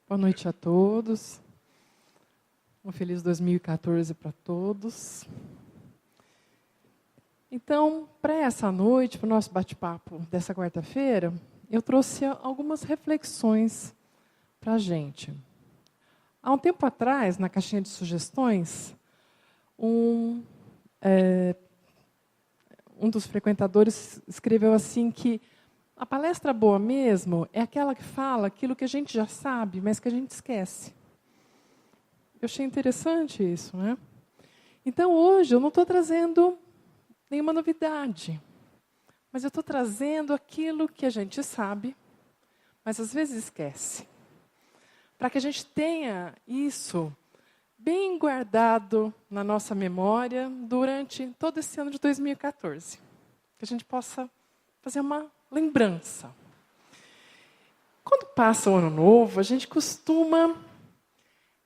Boa noite a todos. Um feliz 2014 para todos. Então, para essa noite, para o nosso bate-papo dessa quarta-feira, eu trouxe algumas reflexões para a gente. Há um tempo atrás, na caixinha de sugestões, um dos frequentadores escreveu assim que a palestra boa mesmo é aquela que fala aquilo que a gente já sabe, mas que a gente esquece. Eu achei interessante isso, né? Então, hoje, eu não estou trazendo nenhuma novidade, mas eu estou trazendo aquilo que a gente sabe, mas às vezes esquece. Para que a gente tenha isso bem guardado na nossa memória durante todo esse ano de 2014. Que a gente possa fazer uma lembrança. Quando passa o ano novo, a gente costuma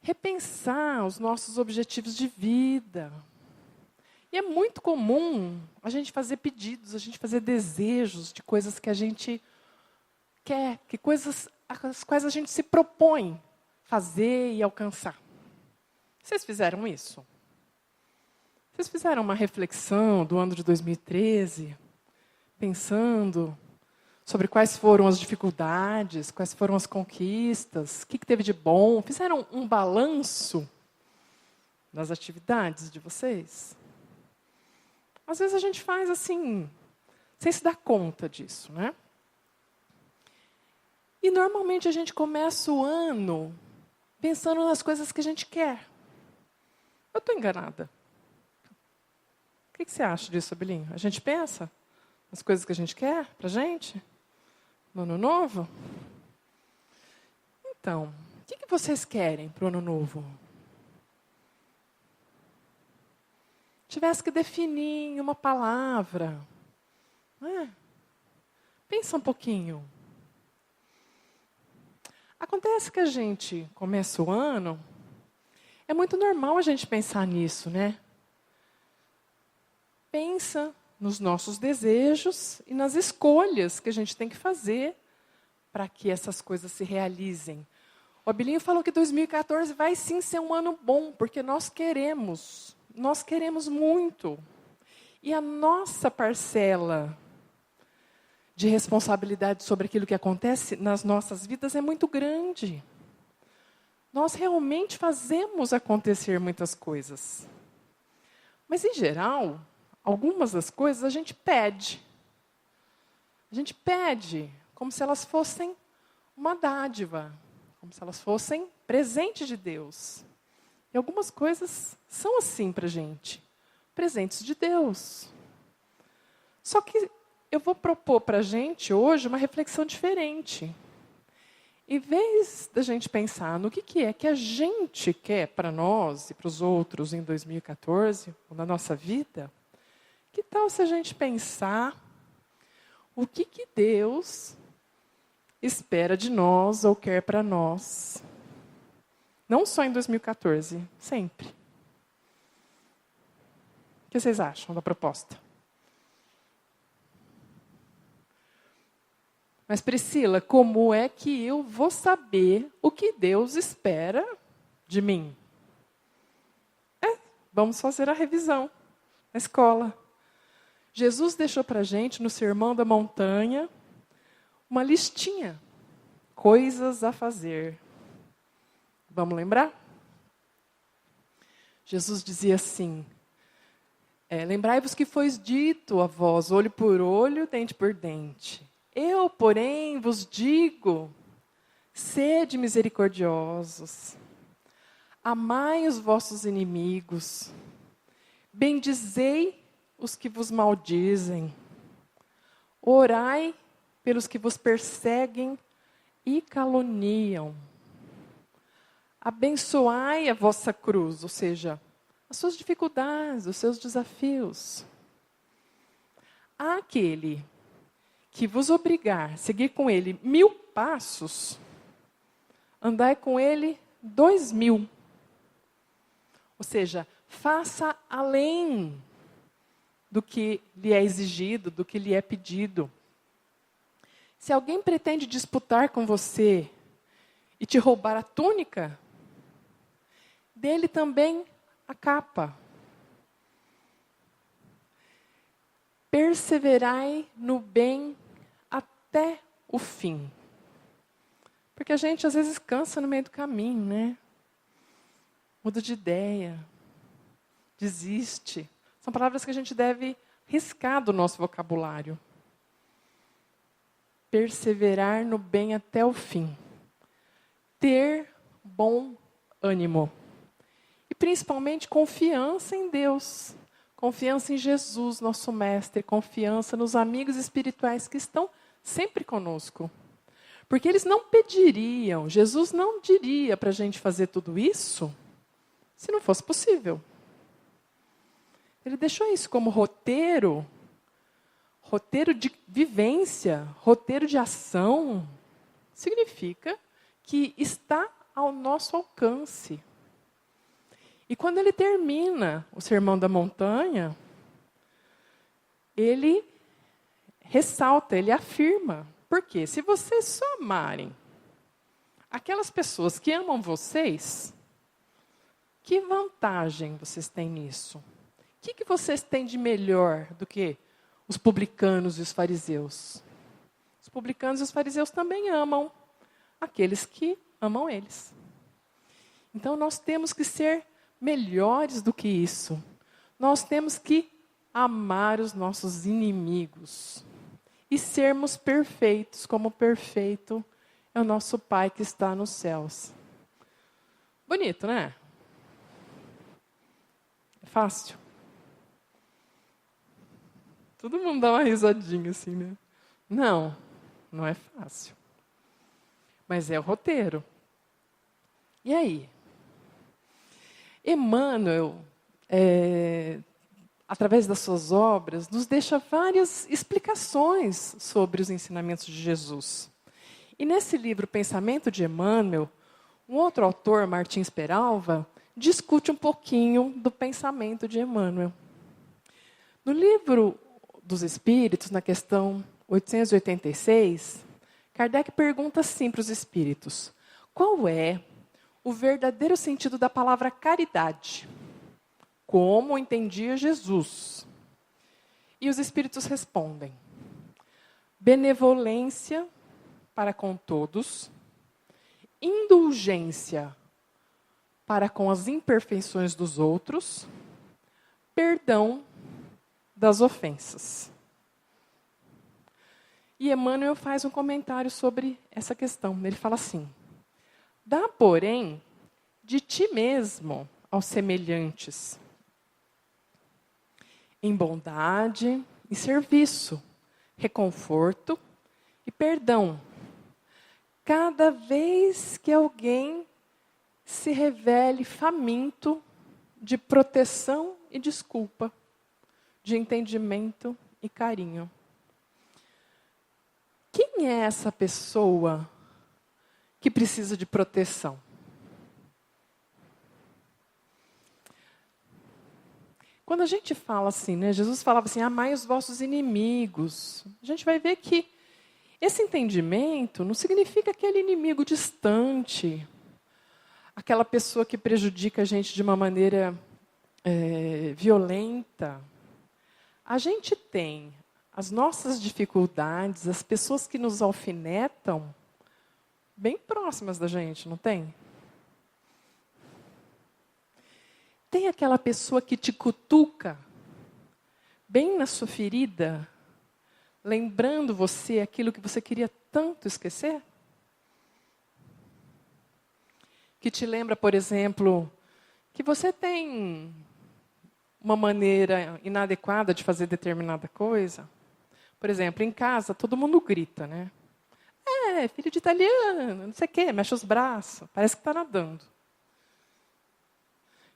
repensar os nossos objetivos de vida. E é muito comum a gente fazer pedidos, a gente fazer desejos de coisas que a gente quer, que coisas às quais a gente se propõe fazer e alcançar. Vocês fizeram isso? Vocês fizeram uma reflexão do ano de 2013, pensando sobre quais foram as dificuldades, quais foram as conquistas, o que teve de bom? Fizeram um balanço das atividades de vocês? Às vezes a gente faz assim, sem se dar conta disso, né? E normalmente a gente começa o ano pensando nas coisas que a gente quer. Eu estou enganada. O que você acha disso, Belinho? A gente pensa nas coisas que a gente quer para a gente? No ano novo? Então, o que vocês querem para o ano novo? Tivesse que definir em uma palavra. Pensa um pouquinho. Acontece que a gente começa o ano, é muito normal a gente pensar nisso, né? Pensa nos nossos desejos e nas escolhas que a gente tem que fazer para que essas coisas se realizem. O Abilinho falou que 2014 vai sim ser um ano bom, porque nós queremos muito. E a nossa parcela de responsabilidade sobre aquilo que acontece nas nossas vidas é muito grande. Nós realmente fazemos acontecer muitas coisas. Mas, em geral, algumas das coisas a gente pede. A gente pede como se elas fossem uma dádiva, como se elas fossem presente de Deus. E algumas coisas são assim para a gente, presentes de Deus. Só que eu vou propor para a gente hoje uma reflexão diferente. Em vez da gente pensar no que é que a gente quer para nós e para os outros em 2014, ou na nossa vida, que tal se a gente pensar o que Deus espera de nós ou quer para nós? Não só em 2014, sempre. O que vocês acham da proposta? Mas, Priscila, como é que eu vou saber o que Deus espera de mim? Vamos fazer a revisão na escola. Jesus deixou para a gente, no Sermão da Montanha, uma listinha. Coisas a fazer. Vamos lembrar? Jesus dizia assim, lembrai-vos que foi dito a vós, olho por olho, dente por dente. Eu, porém, vos digo, sede misericordiosos, amai os vossos inimigos, bendizei os que vos maldizem, orai pelos que vos perseguem e caluniam. Abençoai a vossa cruz, ou seja, as suas dificuldades, os seus desafios. Aquele que vos obrigar a seguir com ele 1000 passos, andai com ele 2000. Ou seja, faça além do que lhe é exigido, do que lhe é pedido. Se alguém pretende disputar com você e te roubar a túnica, dê-lhe também a capa. Perseverai no bem até o fim. Porque a gente às vezes cansa no meio do caminho, né? Muda de ideia, desiste. São palavras que a gente deve riscar do nosso vocabulário. Perseverar no bem até o fim. Ter bom ânimo. E principalmente confiança em Deus. Confiança em Jesus, nosso mestre. Confiança nos amigos espirituais que estão sempre conosco. Porque eles não pediriam, Jesus não diria para a gente fazer tudo isso se não fosse possível. Ele deixou isso como roteiro de vivência, roteiro de ação. Significa que está ao nosso alcance. E quando ele termina o Sermão da Montanha, ele ressalta, ele afirma. Porque se vocês só amarem aquelas pessoas que amam vocês, que vantagem vocês têm nisso? O que vocês têm de melhor do que os publicanos e os fariseus? Os publicanos e os fariseus também amam aqueles que amam eles. Então nós temos que ser melhores do que isso. Nós temos que amar os nossos inimigos. E sermos perfeitos, como perfeito é o nosso Pai que está nos céus. Bonito, né? É fácil. Todo mundo dá uma risadinha assim, né? Não, não é fácil. Mas é o roteiro. E aí? Emmanuel, através das suas obras, nos deixa várias explicações sobre os ensinamentos de Jesus. E nesse livro Pensamento de Emmanuel, um outro autor, Martins Peralva, discute um pouquinho do pensamento de Emmanuel. No livro dos Espíritos, na questão 886, Kardec pergunta assim para os espíritos: qual é o verdadeiro sentido da palavra caridade? Como entendia Jesus? E os espíritos respondem: benevolência para com todos, indulgência para com as imperfeições dos outros, perdão das ofensas. E Emmanuel faz um comentário sobre essa questão. Ele fala assim: dá, porém, de ti mesmo aos semelhantes, em bondade e serviço, reconforto e perdão, cada vez que alguém se revele faminto de proteção e desculpa, de entendimento e carinho. Quem é essa pessoa que precisa de proteção? Quando a gente fala assim, né, Jesus falava assim: amai os vossos inimigos. A gente vai ver que esse entendimento não significa aquele inimigo distante, aquela pessoa que prejudica a gente de uma maneira violenta. A gente tem as nossas dificuldades, as pessoas que nos alfinetam, bem próximas da gente, não tem? Tem aquela pessoa que te cutuca, bem na sua ferida, lembrando você aquilo que você queria tanto esquecer? Que te lembra, por exemplo, que você tem uma maneira inadequada de fazer determinada coisa? Por exemplo, em casa, todo mundo grita, né? Filho de italiano, não sei o quê, mexe os braços, parece que está nadando.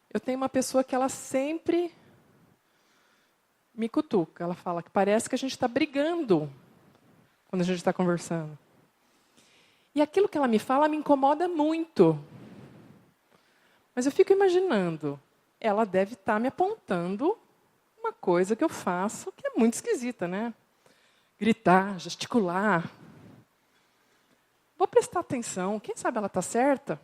Eu tenho uma pessoa que ela sempre me cutuca. Ela fala que parece que a gente está brigando quando a gente está conversando. E aquilo que ela me fala me incomoda muito. Mas eu fico imaginando, ela deve estar me apontando uma coisa que eu faço que é muito esquisita, né? Gritar, gesticular. Vou prestar atenção, quem sabe ela está certa?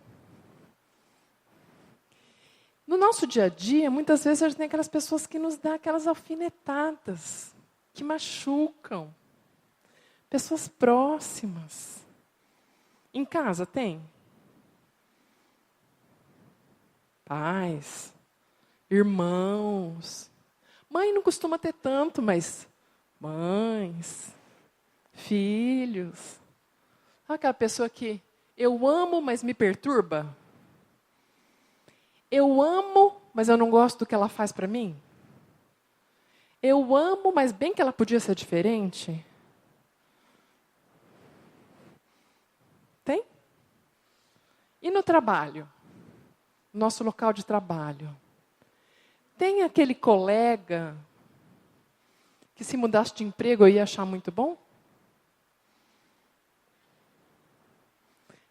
No nosso dia a dia, muitas vezes a gente tem aquelas pessoas que nos dão aquelas alfinetadas, que machucam. Pessoas próximas. Em casa tem? Pais, irmãos. Mãe não costuma ter tanto, mas mães, filhos. Aquela pessoa que eu amo, mas me perturba. Eu amo, mas eu não gosto do que ela faz para mim. Eu amo, mas bem que ela podia ser diferente. Tem? E no trabalho? Nosso local de trabalho. Tem aquele colega que se mudasse de emprego eu ia achar muito bom?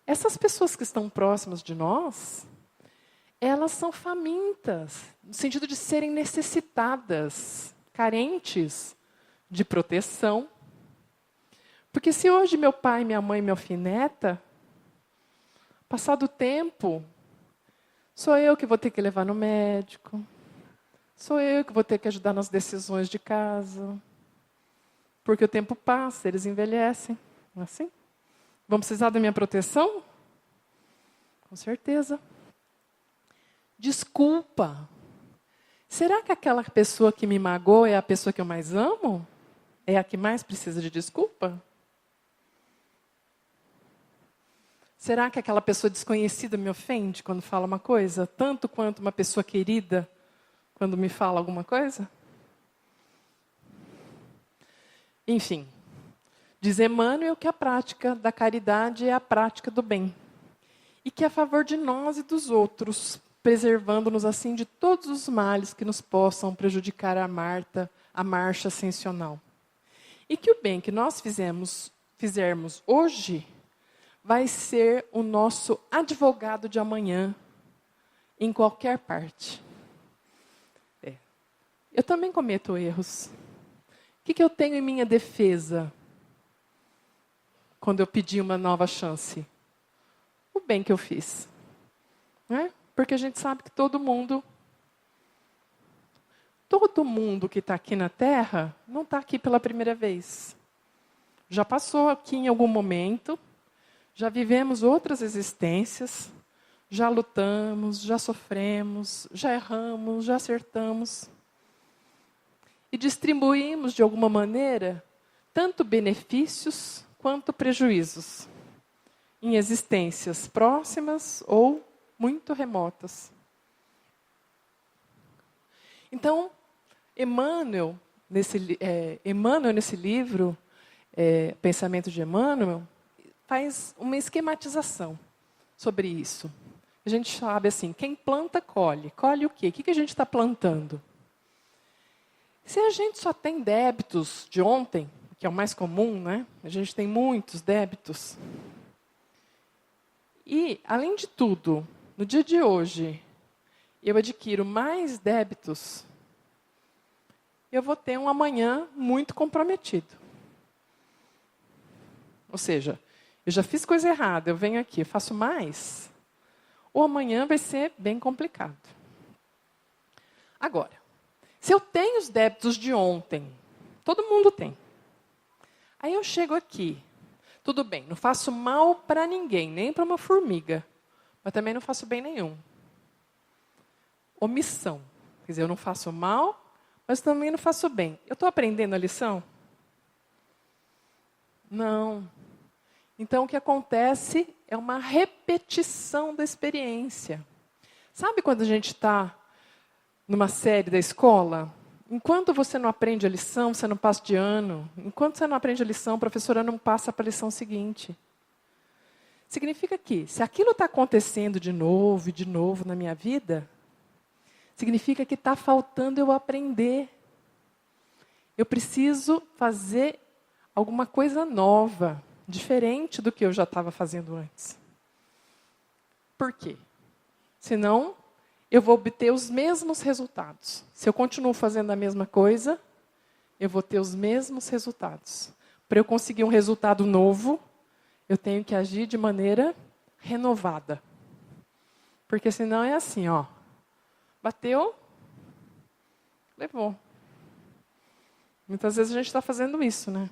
Essas pessoas que estão próximas de nós, elas são famintas, no sentido de serem necessitadas, carentes de proteção. Porque se hoje meu pai, minha mãe me alfineta, passado o tempo, sou eu que vou ter que levar no médico, sou eu que vou ter que ajudar nas decisões de casa, porque o tempo passa, eles envelhecem, não é assim? Vão precisar da minha proteção? Com certeza. Desculpa. Será que aquela pessoa que me magoou é a pessoa que eu mais amo? É a que mais precisa de desculpa? Será que aquela pessoa desconhecida me ofende quando fala uma coisa? Tanto quanto uma pessoa querida quando me fala alguma coisa? Enfim, diz Emmanuel que a prática da caridade é a prática do bem. E que é a favor de nós e dos outros, preservando-nos assim de todos os males que nos possam prejudicar a marcha ascensional. E que o bem que nós fizermos hoje vai ser o nosso advogado de amanhã, em qualquer parte. Eu também cometo erros. O que eu tenho em minha defesa quando eu pedi uma nova chance? O bem que eu fiz. Né? Porque a gente sabe que todo mundo que está aqui na Terra, não está aqui pela primeira vez. Já passou aqui em algum momento, já vivemos outras existências, já lutamos, já sofremos, já erramos, já acertamos. E distribuímos, de alguma maneira, tanto benefícios quanto prejuízos, em existências próximas ou muito remotas. Então, Emmanuel, nesse livro, Pensamento de Emmanuel, faz uma esquematização sobre isso. A gente sabe assim, quem planta, colhe. Colhe o quê? O que a gente está plantando? Se a gente só tem débitos de ontem, que é o mais comum, né? A gente tem muitos débitos. E, além de tudo, no dia de hoje, eu adquiro mais débitos, eu vou ter um amanhã muito comprometido. Ou seja, eu já fiz coisa errada, eu venho aqui, eu faço mais, o amanhã vai ser bem complicado. Agora, se eu tenho os débitos de ontem, todo mundo tem. Aí eu chego aqui, tudo bem, não faço mal para ninguém, nem para uma formiga, mas também não faço bem nenhum. Omissão. Quer dizer, eu não faço mal, mas também não faço bem. Eu estou aprendendo a lição? Não. Então, o que acontece é uma repetição da experiência. Sabe quando a gente está numa série da escola? Enquanto você não aprende a lição, você não passa de ano. Enquanto você não aprende a lição, a professora não passa para a lição seguinte. Significa que, se aquilo está acontecendo de novo e de novo na minha vida, significa que está faltando eu aprender. Eu preciso fazer alguma coisa nova, diferente do que eu já estava fazendo antes. Por quê? Senão, eu vou obter os mesmos resultados. Se eu continuo fazendo a mesma coisa, eu vou ter os mesmos resultados. Para eu conseguir um resultado novo, eu tenho que agir de maneira renovada. Porque senão é assim, ó. Bateu, levou. Muitas vezes a gente está fazendo isso, né?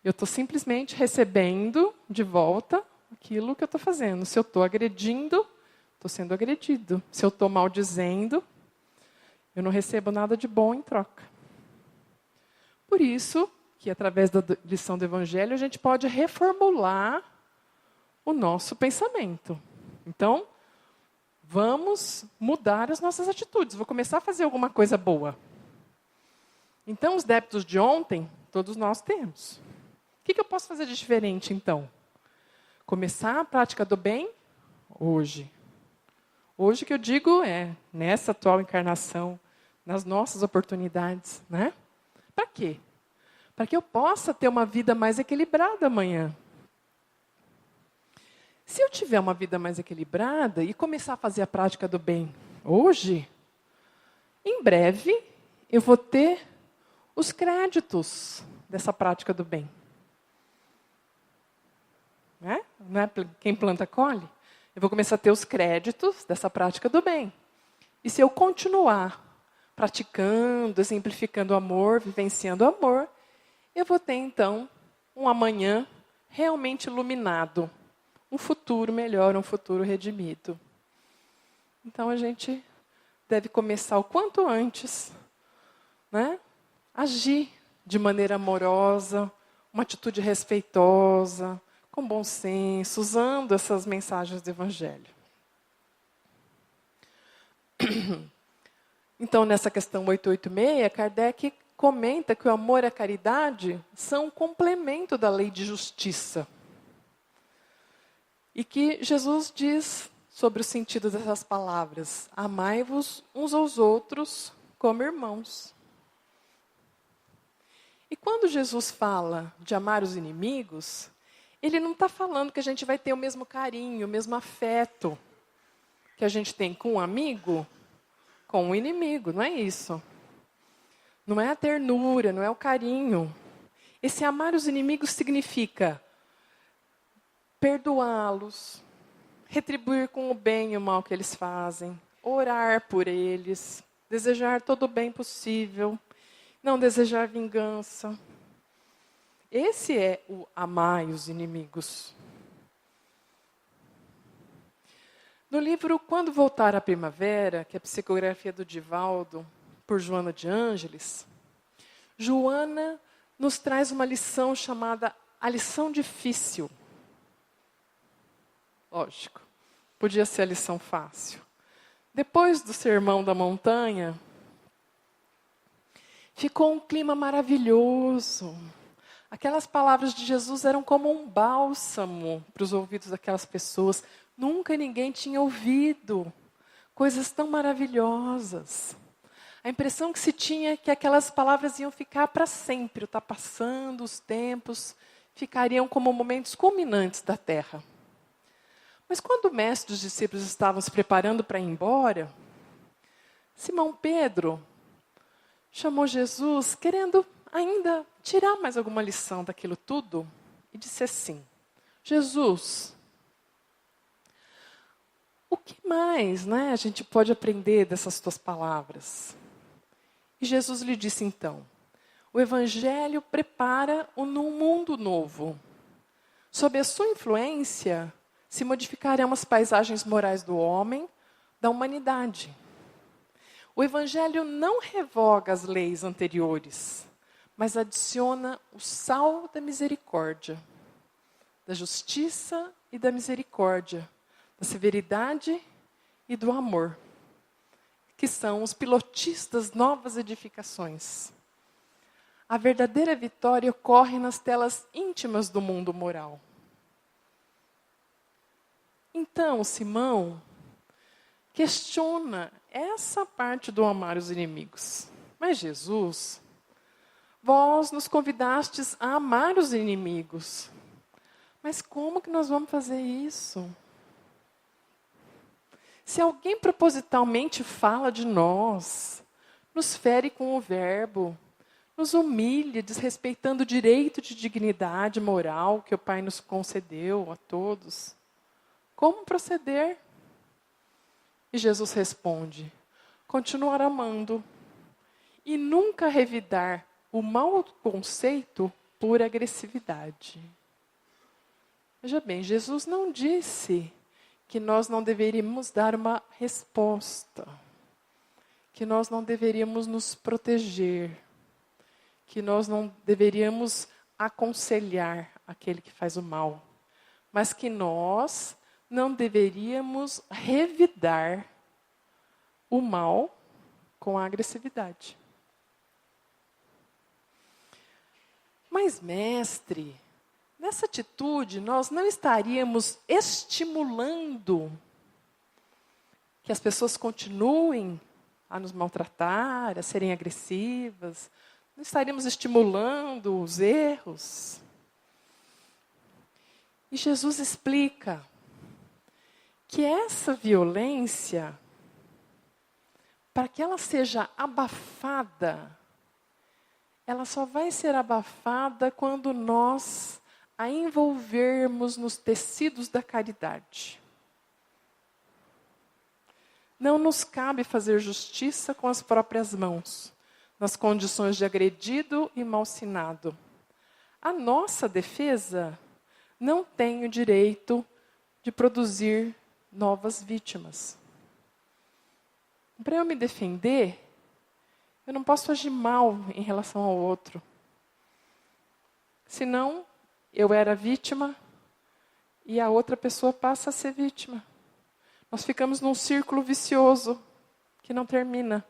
Eu estou simplesmente recebendo de volta aquilo que eu estou fazendo. Se eu estou agredindo, estou sendo agredido. Se eu estou maldizendo, eu não recebo nada de bom em troca. Por isso que, através da lição do Evangelho, a gente pode reformular o nosso pensamento. Então, vamos mudar as nossas atitudes. Vou começar a fazer alguma coisa boa. Então, os débitos de ontem, todos nós temos. O que eu posso fazer de diferente, então? Começar a prática do bem hoje. Hoje que eu digo é nessa atual encarnação, nas nossas oportunidades, né? Para quê? Para que eu possa ter uma vida mais equilibrada amanhã. Se eu tiver uma vida mais equilibrada e começar a fazer a prática do bem hoje, em breve eu vou ter os créditos dessa prática do bem. Não é quem planta colhe? Eu vou começar a ter os créditos dessa prática do bem. E se eu continuar praticando, exemplificando o amor, vivenciando o amor, eu vou ter então um amanhã realmente iluminado. Um futuro melhor, um futuro redimido. Então a gente deve começar o quanto antes, né? Agir de maneira amorosa, uma atitude respeitosa, com bom senso, usando essas mensagens do Evangelho. Então, nessa questão 886, Kardec comenta que o amor e a caridade são um complemento da lei de justiça. E que Jesus diz sobre o sentido dessas palavras: amai-vos uns aos outros como irmãos. E quando Jesus fala de amar os inimigos, ele não está falando que a gente vai ter o mesmo carinho, o mesmo afeto que a gente tem com um amigo, com um inimigo. Não é isso. Não é a ternura, não é o carinho. Esse amar os inimigos significa perdoá-los, retribuir com o bem o mal que eles fazem, orar por eles, desejar todo o bem possível, não desejar vingança. Esse é o amar os inimigos. No livro Quando Voltar à Primavera, que é a psicografia do Divaldo, por Joana de Ângeles, Joana nos traz uma lição chamada a lição difícil. Lógico, podia ser a lição fácil. Depois do Sermão da Montanha, ficou um clima maravilhoso. Aquelas palavras de Jesus eram como um bálsamo para os ouvidos daquelas pessoas. Nunca ninguém tinha ouvido coisas tão maravilhosas. A impressão que se tinha é que aquelas palavras iam ficar para sempre. Está passando os tempos, ficariam como momentos culminantes da Terra. Mas quando o mestre e os discípulos estavam se preparando para ir embora, Simão Pedro chamou Jesus, querendo ainda tirar mais alguma lição daquilo tudo, e disse assim: Jesus, o que mais, a gente pode aprender dessas tuas palavras? E Jesus lhe disse então: o Evangelho prepara um mundo novo. Sob a sua influência, se modificarão as paisagens morais do homem, da humanidade. O Evangelho não revoga as leis anteriores, mas adiciona o sal da misericórdia, da justiça e da misericórdia, da severidade e do amor, que são os pilotis das novas edificações. A verdadeira vitória ocorre nas telas íntimas do mundo moral. Então, Simão questiona essa parte do amar os inimigos. Mas Jesus, vós nos convidastes a amar os inimigos. Mas como que nós vamos fazer isso? Se alguém propositalmente fala de nós, nos fere com o verbo, nos humilha, desrespeitando o direito de dignidade moral que o Pai nos concedeu a todos. Como proceder? E Jesus responde: continuar amando e nunca revidar o mau conceito por agressividade. Veja bem, Jesus não disse que nós não deveríamos dar uma resposta, que nós não deveríamos nos proteger, que nós não deveríamos aconselhar aquele que faz o mal, mas que nós não deveríamos revidar o mal com a agressividade. Mas, mestre, nessa atitude nós não estaríamos estimulando que as pessoas continuem a nos maltratar, a serem agressivas? Não estaríamos estimulando os erros? E Jesus explica que essa violência, para que ela seja abafada, ela só vai ser abafada quando nós a envolvermos nos tecidos da caridade. Não nos cabe fazer justiça com as próprias mãos, nas condições de agredido e malsinado. A nossa defesa não tem o direito de produzir novas vítimas. Para eu me defender, eu não posso agir mal em relação ao outro. Senão, eu era vítima e a outra pessoa passa a ser vítima. Nós ficamos num círculo vicioso que não termina.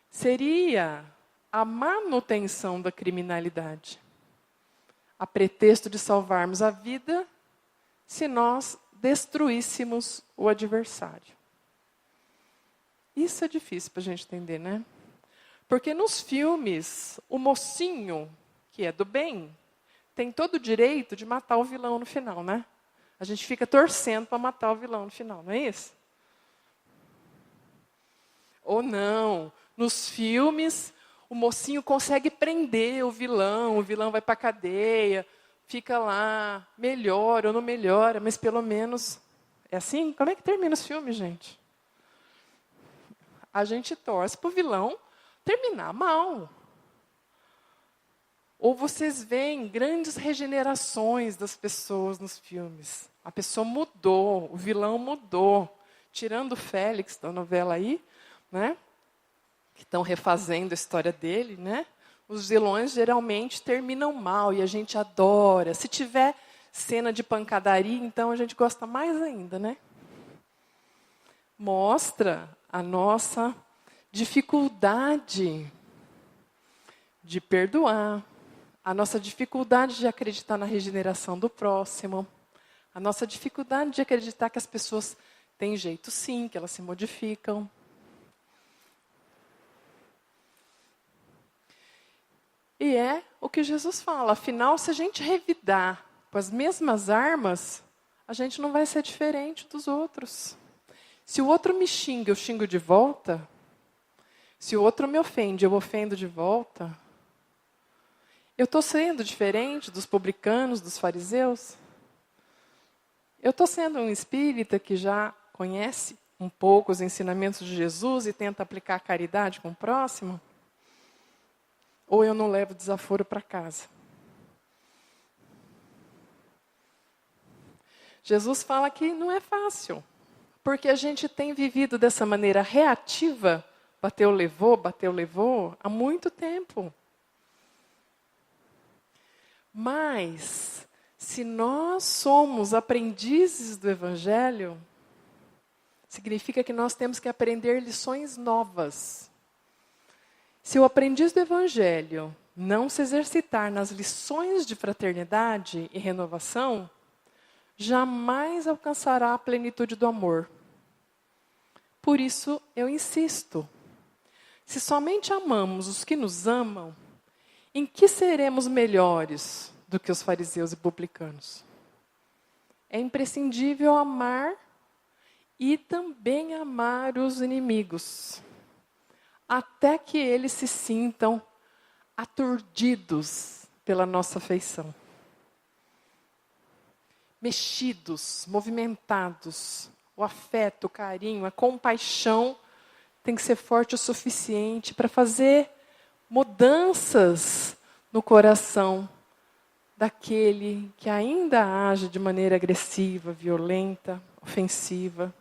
Seria a manutenção da criminalidade, a pretexto de salvarmos a vida, se nós destruíssemos o adversário. Isso é difícil para a gente entender, né? Porque nos filmes, o mocinho, que é do bem, tem todo o direito de matar o vilão no final, né? A gente fica torcendo para matar o vilão no final, não é isso? Ou não, nos filmes, o mocinho consegue prender o vilão vai para a cadeia, fica lá, melhora ou não melhora, mas pelo menos é assim? Como é que termina os filmes, gente? A gente torce para o vilão terminar mal. Ou vocês veem grandes regenerações das pessoas nos filmes. A pessoa mudou, o vilão mudou. Tirando o Félix da novela aí, né? Que estão refazendo a história dele, né? Os vilões geralmente terminam mal e a gente adora. Se tiver cena de pancadaria, então a gente gosta mais ainda, né? Mostra a nossa dificuldade de perdoar, a nossa dificuldade de acreditar na regeneração do próximo, a nossa dificuldade de acreditar que as pessoas têm jeito sim, que elas se modificam. E é o que Jesus fala. Afinal, se a gente revidar com as mesmas armas, a gente não vai ser diferente dos outros. Se o outro me xinga, eu xingo de volta. Se o outro me ofende, eu ofendo de volta. Eu estou sendo diferente dos publicanos, dos fariseus? Eu estou sendo um espírita que já conhece um pouco os ensinamentos de Jesus e tenta aplicar a caridade com o próximo? Ou eu não levo desaforo para casa? Jesus fala que não é fácil, porque a gente tem vivido dessa maneira reativa, bateu, levou, há muito tempo. Mas, se nós somos aprendizes do Evangelho, significa que nós temos que aprender lições novas. Se o aprendiz do Evangelho não se exercitar nas lições de fraternidade e renovação, jamais alcançará a plenitude do amor. Por isso, eu insisto. Se somente amamos os que nos amam, em que seremos melhores do que os fariseus e publicanos? É imprescindível amar e também amar os inimigos. até que eles se sintam aturdidos pela nossa afeição. Mexidos, movimentados. O afeto, o carinho, a compaixão tem que ser forte o suficiente para fazer mudanças no coração daquele que ainda age de maneira agressiva, violenta, ofensiva,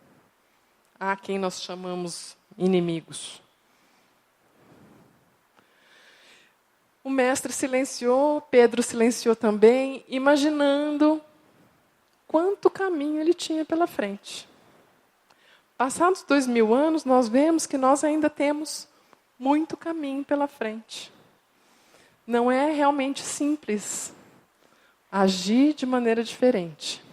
a quem nós chamamos inimigos. O mestre silenciou, Pedro silenciou também, imaginando quanto caminho ele tinha pela frente. Passados 2000 anos, nós vemos que nós ainda temos muito caminho pela frente. Não é realmente simples agir de maneira diferente.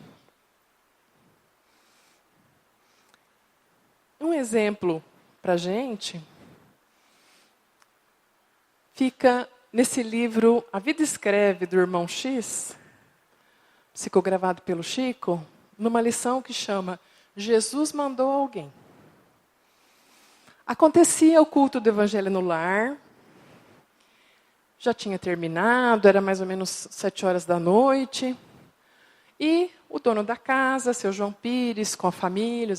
Um exemplo para a gente fica nesse livro A Vida Escreve, do Irmão X, psicografado pelo Chico, numa lição que chama Jesus Mandou Alguém. Acontecia o culto do Evangelho no lar, já tinha terminado, era mais ou menos 7 horas da noite, e o dono da casa, seu João Pires, com a família,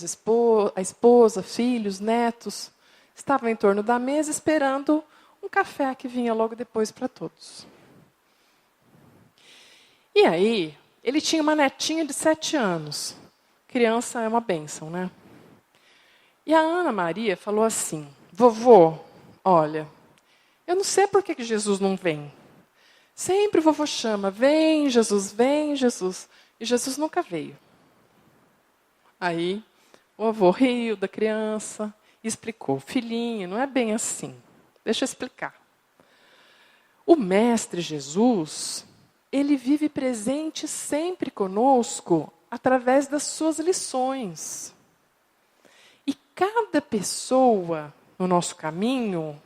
a esposa, filhos, netos, estavam em torno da mesa esperando um café que vinha logo depois para todos. E aí, ele tinha uma netinha de 7 anos. Criança é uma bênção, né? E a Ana Maria falou assim: vovô, olha, eu não sei por que Jesus não vem. Sempre o vovô chama, vem Jesus, vem Jesus. E Jesus nunca veio. Aí, o avô riu da criança e explicou: filhinha, não é bem assim. Deixa eu explicar. O Mestre Jesus, ele vive presente sempre conosco através das suas lições. E cada pessoa no nosso caminho,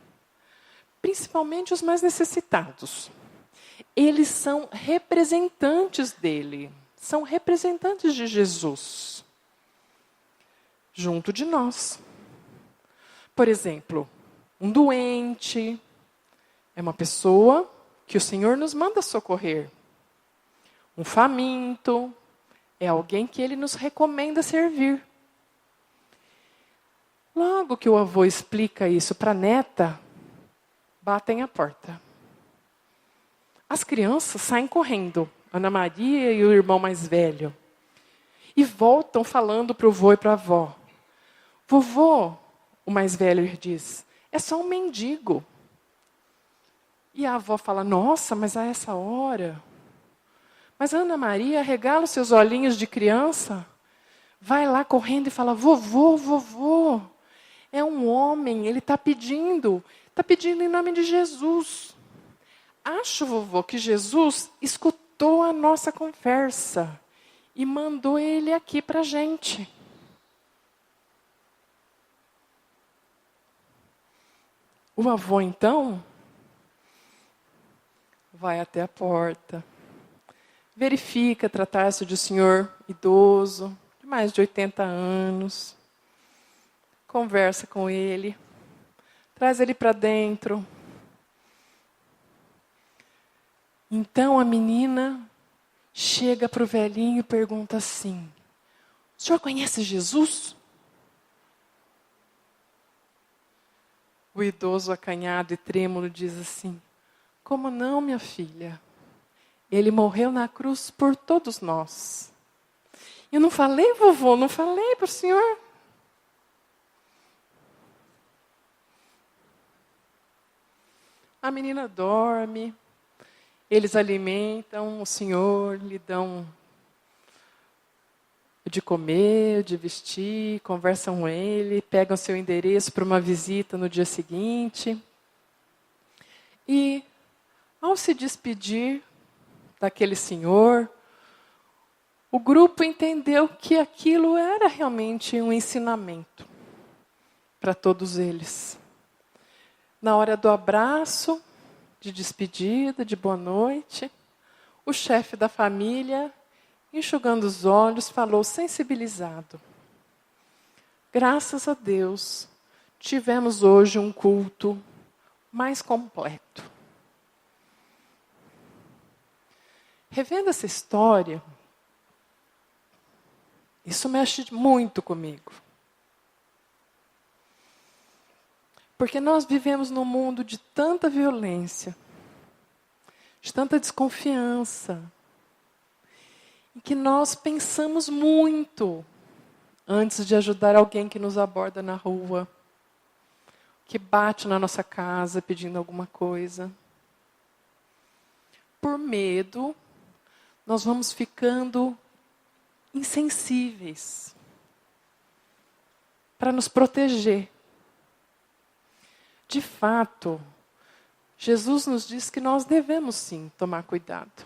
principalmente os mais necessitados, eles são representantes dele, são representantes de Jesus, junto de nós. Por exemplo, um doente é uma pessoa que o Senhor nos manda socorrer. Um faminto é alguém que Ele nos recomenda servir. Logo que o avô explica isso para a neta, batem a porta. As crianças saem correndo, Ana Maria e o irmão mais velho, e voltam falando para o vô e para a avó. Vovô, o mais velho diz, é só um mendigo. E a avó fala, nossa, mas a essa hora? Mas a Ana Maria regala os seus olhinhos de criança, vai lá correndo e fala, vovô, vovô, é um homem, ele está pedindo em nome de Jesus. Acho, vovô, que Jesus escutou a nossa conversa e mandou ele aqui para a gente. O avô, então, vai até a porta, verifica tratar-se de um senhor idoso, de mais de 80 anos, conversa com ele, traz ele para dentro. Então a menina chega para o velhinho e pergunta assim, o senhor conhece Jesus? O idoso acanhado e trêmulo diz assim, como não, minha filha? Ele morreu na cruz por todos nós. Eu não falei, vovô, não falei para o senhor? A menina dorme, eles alimentam o senhor, lhe dão de comer, de vestir, conversam com ele, pegam seu endereço para uma visita no dia seguinte. E, ao se despedir daquele senhor, o grupo entendeu que aquilo era realmente um ensinamento para todos eles. Na hora do abraço, de despedida, de boa noite, o chefe da família, enxugando os olhos, falou sensibilizado, graças a Deus, tivemos hoje um culto mais completo. Revendo essa história, isso mexe muito comigo. Porque nós vivemos num mundo de tanta violência, de tanta desconfiança, em que nós pensamos muito antes de ajudar alguém que nos aborda na rua, que bate na nossa casa pedindo alguma coisa. Por medo, nós vamos ficando insensíveis para nos proteger. De fato, Jesus nos diz que nós devemos sim tomar cuidado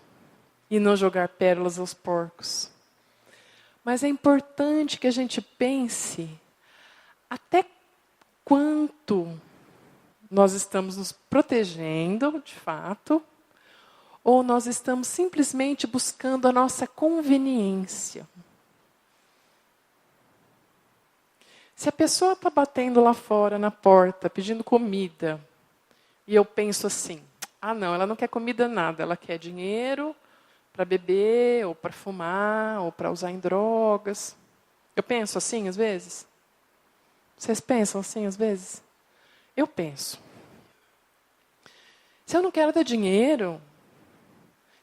e não jogar pérolas aos porcos. Mas é importante que a gente pense até quanto nós estamos nos protegendo, de fato, ou nós estamos simplesmente buscando a nossa conveniência. Se a pessoa está batendo lá fora na porta, pedindo comida, e eu penso assim, não, ela não quer comida nada, ela quer dinheiro para beber, ou para fumar, ou para usar em drogas. Eu penso assim às vezes? Vocês pensam assim às vezes? Eu penso. Se eu não quero dar dinheiro,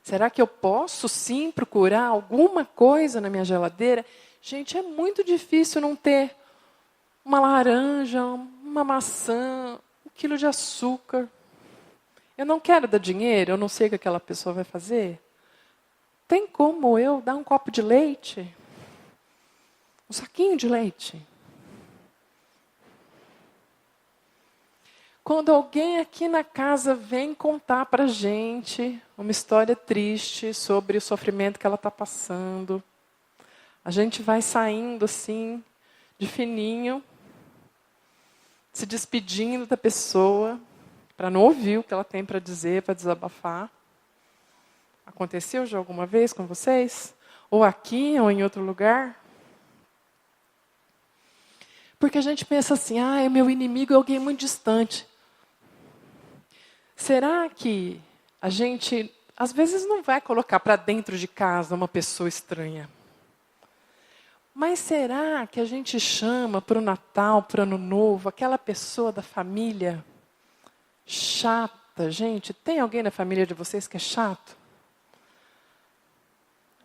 será que eu posso sim procurar alguma coisa na minha geladeira? Gente, é muito difícil não ter uma laranja, uma maçã, 1 quilo de açúcar. Eu não quero dar dinheiro, eu não sei o que aquela pessoa vai fazer. Tem como eu dar um copo de leite? Um saquinho de leite? Quando alguém aqui na casa vem contar para a gente uma história triste sobre o sofrimento que ela está passando, a gente vai saindo assim, de fininho, se despedindo da pessoa, para não ouvir o que ela tem para dizer, para desabafar. Aconteceu já alguma vez com vocês? Ou aqui, ou em outro lugar? Porque a gente pensa assim, meu inimigo é alguém muito distante. Será que a gente, às vezes, não vai colocar para dentro de casa uma pessoa estranha? Mas será que a gente chama para o Natal, para o Ano Novo, aquela pessoa da família chata? Gente, tem alguém na família de vocês que é chato?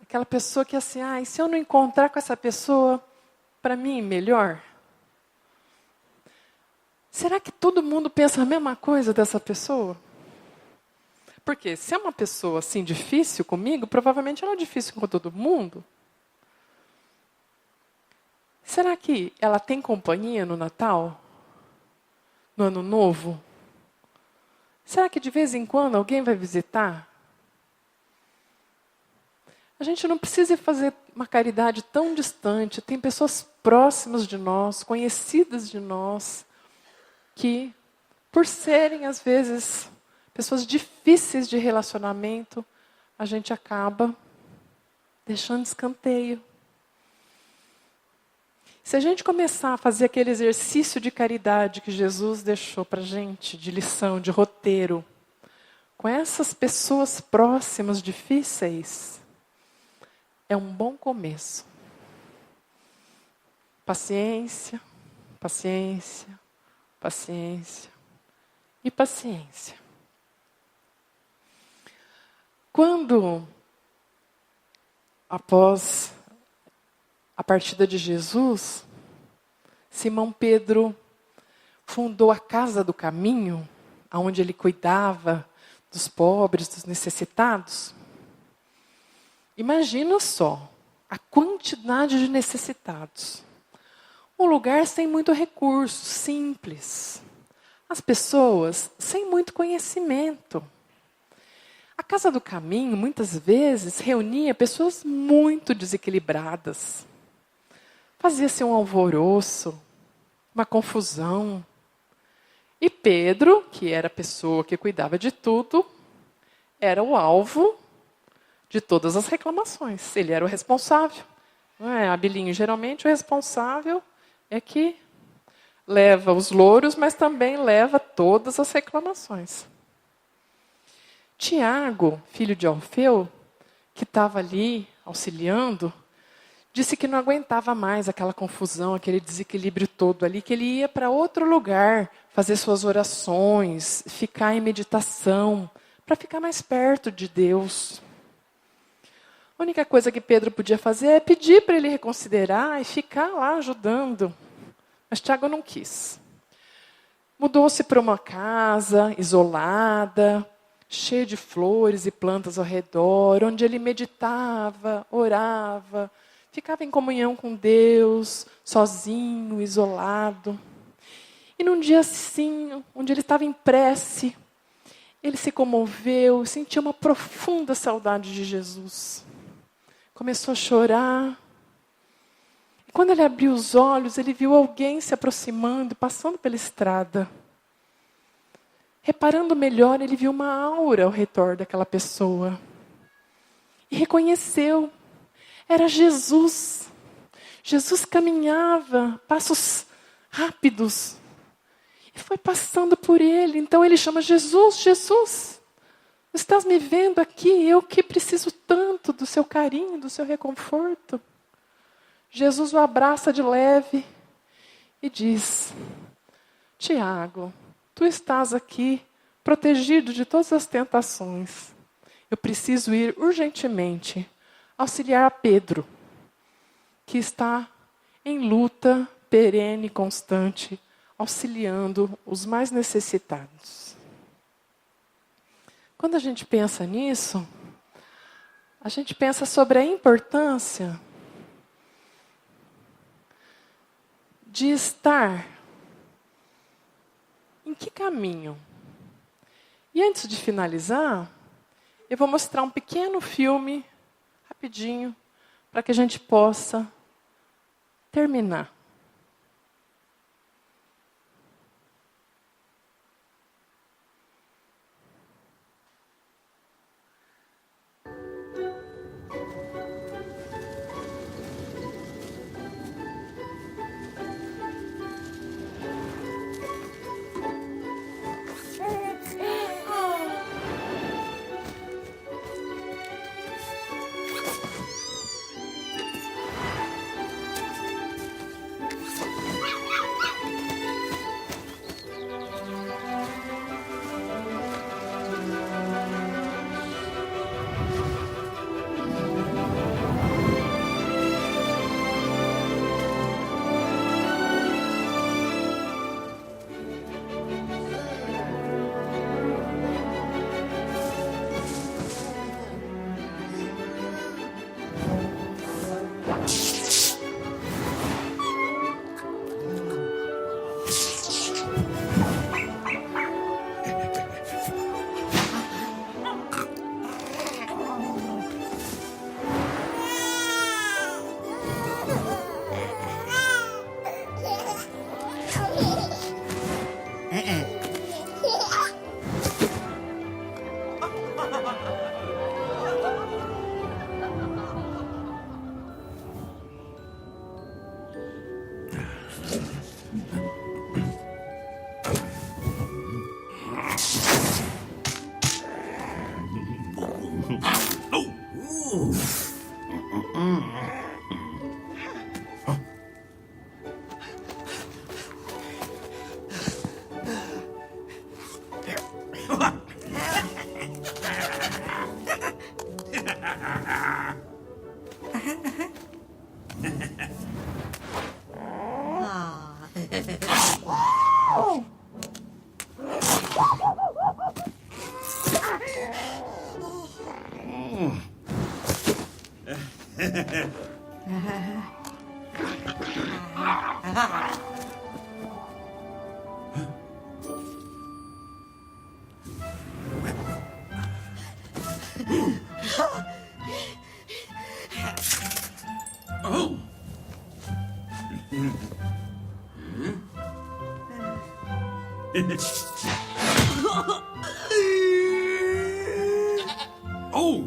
Aquela pessoa que é assim, e se eu não encontrar com essa pessoa, para mim, melhor? Será que todo mundo pensa a mesma coisa dessa pessoa? Porque se é uma pessoa assim difícil comigo, provavelmente ela é difícil com todo mundo. Será que ela tem companhia no Natal? No Ano Novo? Será que de vez em quando alguém vai visitar? A gente não precisa fazer uma caridade tão distante. Tem pessoas próximas de nós, conhecidas de nós, que, por serem, às vezes, pessoas difíceis de relacionamento, a gente acaba deixando de escanteio. Se a gente começar a fazer aquele exercício de caridade que Jesus deixou para a gente, de lição, de roteiro, com essas pessoas próximas difíceis, é um bom começo. Paciência, paciência, paciência e paciência. Quando, após a partida de Jesus, Simão Pedro fundou a Casa do Caminho, onde ele cuidava dos pobres, dos necessitados. Imagina só a quantidade de necessitados. Um lugar sem muito recurso, simples. As pessoas sem muito conhecimento. A Casa do Caminho, muitas vezes, reunia pessoas muito desequilibradas. Fazia-se um alvoroço, uma confusão. E Pedro, que era a pessoa que cuidava de tudo, era o alvo de todas as reclamações. Ele era o responsável. Não é, Abilinho? Geralmente o responsável é que leva os louros, mas também leva todas as reclamações. Tiago, filho de Alfeu, que estava ali auxiliando, disse que não aguentava mais aquela confusão, aquele desequilíbrio todo ali, que ele ia para outro lugar fazer suas orações, ficar em meditação, para ficar mais perto de Deus. A única coisa que Pedro podia fazer é pedir para ele reconsiderar e ficar lá ajudando. Mas Tiago não quis. Mudou-se para uma casa isolada, cheia de flores e plantas ao redor, onde ele meditava, orava, ficava em comunhão com Deus, sozinho, isolado. E num dia assim, onde ele estava em prece, ele se comoveu, sentiu uma profunda saudade de Jesus. Começou a chorar. E quando ele abriu os olhos, ele viu alguém se aproximando, passando pela estrada. Reparando melhor, ele viu uma aura ao redor daquela pessoa. E reconheceu. Era Jesus. Jesus caminhava, passos rápidos. E foi passando por ele. Então ele chama: Jesus, Jesus, estás me vendo aqui? Eu que preciso tanto do seu carinho, do seu reconforto. Jesus o abraça de leve e diz: Tiago, tu estás aqui protegido de todas as tentações. Eu preciso ir urgentemente auxiliar a Pedro, que está em luta perene e constante, auxiliando os mais necessitados. Quando a gente pensa nisso, a gente pensa sobre a importância de estar em que caminho. E antes de finalizar, eu vou mostrar um pequeno filme, rapidinho, para que a gente possa terminar. Oh!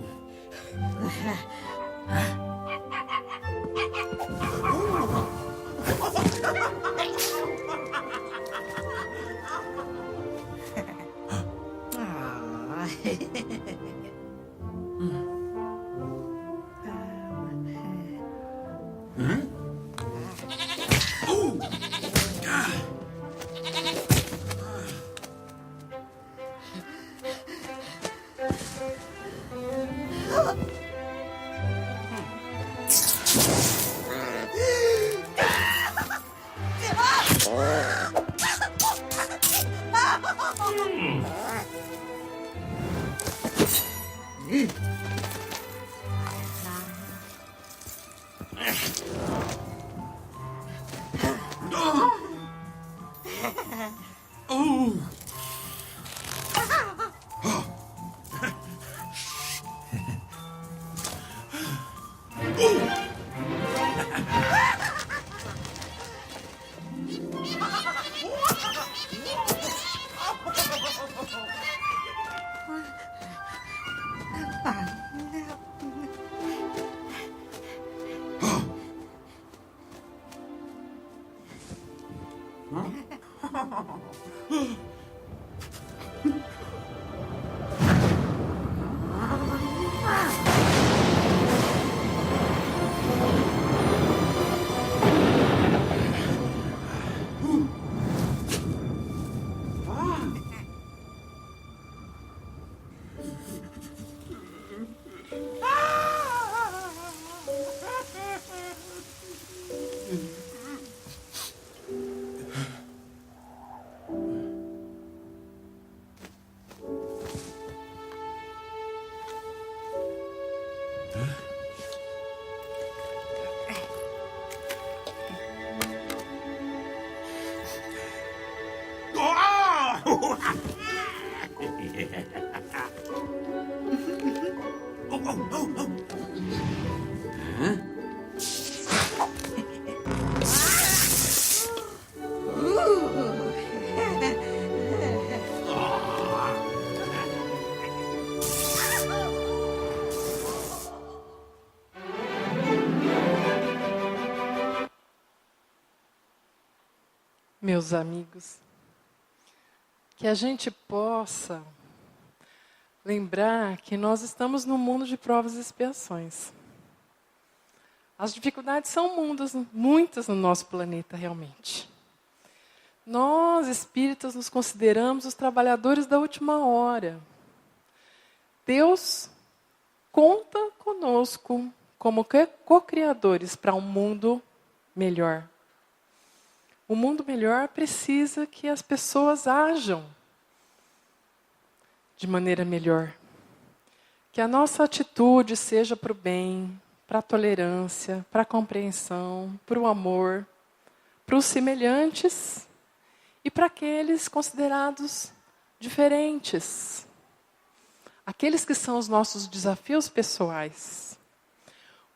Meus amigos, que a gente possa lembrar que nós estamos num mundo de provas e expiações. As dificuldades são muitas no nosso planeta, realmente. Nós, espíritas, nos consideramos os trabalhadores da última hora. Deus conta conosco como co-criadores para um mundo melhor. O mundo melhor precisa que as pessoas ajam de maneira melhor. Que a nossa atitude seja para o bem, para a tolerância, para a compreensão, para o amor, para os semelhantes e para aqueles considerados diferentes. Aqueles que são os nossos desafios pessoais.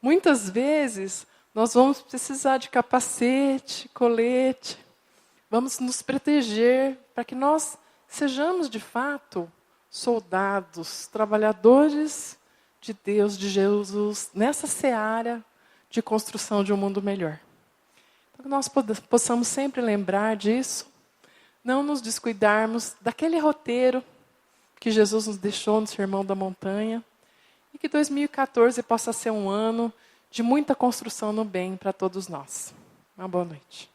Muitas vezes nós vamos precisar de capacete, colete, vamos nos proteger para que nós sejamos de fato soldados, trabalhadores de Deus, de Jesus, nessa seara de construção de um mundo melhor. Então que nós possamos sempre lembrar disso, não nos descuidarmos daquele roteiro que Jesus nos deixou no Sermão da Montanha, e que 2014 possa ser um ano de muita construção no bem para todos nós. Uma boa noite.